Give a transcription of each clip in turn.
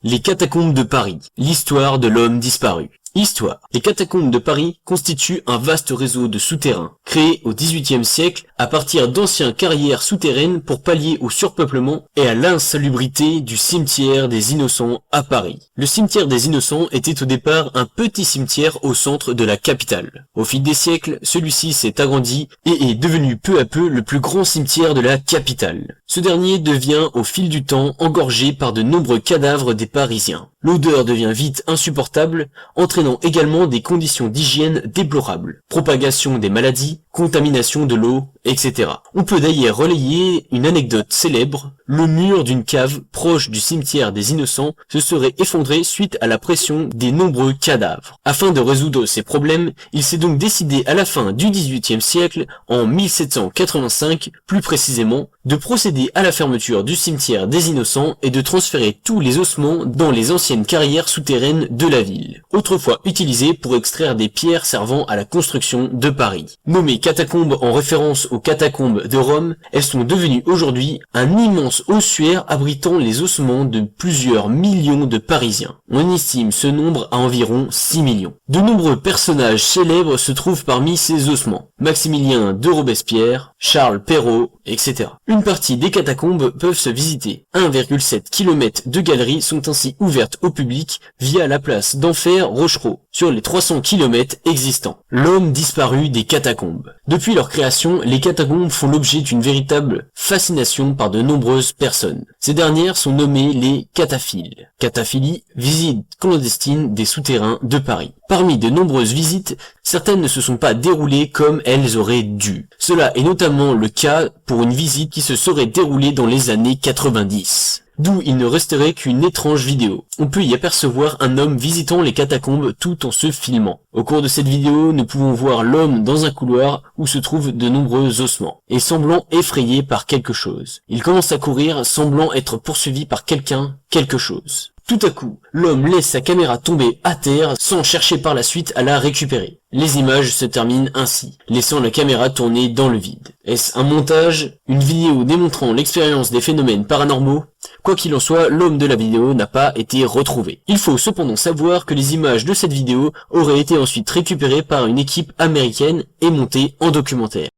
Les catacombes de Paris, l'histoire de l'homme disparu. Histoire. Les catacombes de Paris constituent un vaste réseau de souterrains, créé au XVIIIe siècle à partir d'anciennes carrières souterraines pour pallier au surpeuplement et à l'insalubrité du cimetière des Innocents à Paris. Le cimetière des Innocents était au départ un petit cimetière au centre de la capitale. Au fil des siècles, celui-ci s'est agrandi et est devenu peu à peu le plus grand cimetière de la capitale. Ce dernier devient au fil du temps engorgé par de nombreux cadavres des Parisiens. L'odeur devient vite insupportable, entraînant également des conditions d'hygiène déplorables, propagation des maladies, contamination de l'eau, etc. On peut d'ailleurs relayer une anecdote célèbre. Le mur d'une cave proche du cimetière des Innocents se serait effondré suite à la pression des nombreux cadavres. Afin de résoudre ces problèmes, il s'est donc décidé à la fin du XVIIIe siècle, en 1785 plus précisément, de procéder à la fermeture du cimetière des Innocents et de transférer tous les ossements dans les anciennes carrières souterraines de la ville, autrefois utilisées pour extraire des pierres servant à la construction de Paris. Nommées catacombes en référence aux catacombes de Rome, elles sont devenues aujourd'hui un immense ossuaire abritant les ossements de plusieurs millions de Parisiens. On estime ce nombre à environ 6 millions. De nombreux personnages célèbres se trouvent parmi ces ossements. Maximilien de Robespierre, Charles Perrault, etc. Une partie des catacombes peuvent se visiter. 1,7 km de galeries sont ainsi ouvertes au public via la place d'Enfer Rochereau, sur les 300 km existants. L'homme disparu des catacombes. Depuis leur création, les catacombes font l'objet d'une véritable fascination par de nombreuses personnes. Ces dernières sont nommées les cataphiles. Cataphilie, visite clandestine des souterrains de Paris. Parmi de nombreuses visites, certaines ne se sont pas déroulées comme elles auraient dû. Cela est notamment le cas pour une visite qui se serait déroulée dans les années 90. D'où il ne resterait qu'une étrange vidéo. On peut y apercevoir un homme visitant les catacombes tout en se filmant. Au cours de cette vidéo, nous pouvons voir l'homme dans un couloir où se trouvent de nombreux ossements, et semblant effrayé par quelque chose. Il commence à courir, semblant être poursuivi par quelqu'un, quelque chose. Tout à coup, l'homme laisse sa caméra tomber à terre sans chercher par la suite à la récupérer. Les images se terminent ainsi, laissant la caméra tourner dans le vide. Est-ce un montage? Une vidéo démontrant l'expérience des phénomènes paranormaux? Quoi qu'il en soit, l'homme de la vidéo n'a pas été retrouvé. Il faut cependant savoir que les images de cette vidéo auraient été ensuite récupérées par une équipe américaine et montées en documentaire.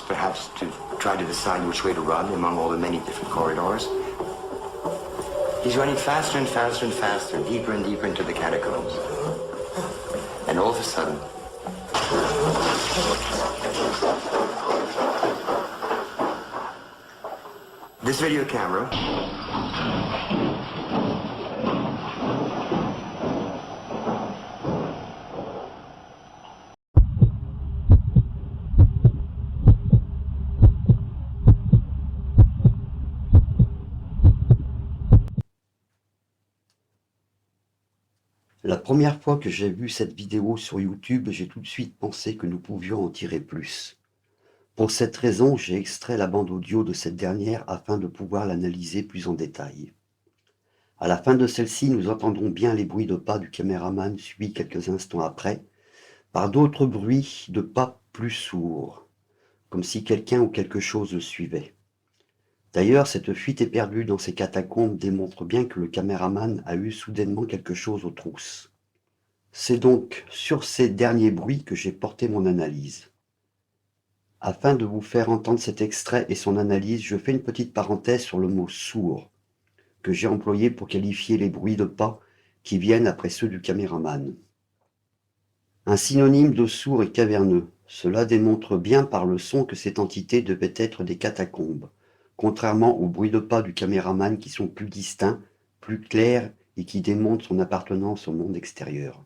Perhaps to try to decide which way to run among all the many different corridors. He's running faster and faster and faster, deeper and deeper into the catacombs. And all of a sudden, this video camera La première fois que j'ai vu cette vidéo sur YouTube, j'ai tout de suite pensé que nous pouvions en tirer plus. Pour cette raison, j'ai extrait la bande audio de cette dernière afin de pouvoir l'analyser plus en détail. À la fin de celle-ci, nous entendons bien les bruits de pas du caméraman suivis quelques instants après par d'autres bruits de pas plus sourds, comme si quelqu'un ou quelque chose le suivait. D'ailleurs, cette fuite éperdue dans ces catacombes démontre bien que le caméraman a eu soudainement quelque chose aux trousses. C'est donc sur ces derniers bruits que j'ai porté mon analyse. Afin de vous faire entendre cet extrait et son analyse, je fais une petite parenthèse sur le mot sourd, que j'ai employé pour qualifier les bruits de pas qui viennent après ceux du caméraman. Un synonyme de sourd est caverneux. Cela démontre bien par le son que cette entité devait être des catacombes, contrairement aux bruits de pas du caméraman qui sont plus distincts, plus clairs et qui démontrent son appartenance au monde extérieur.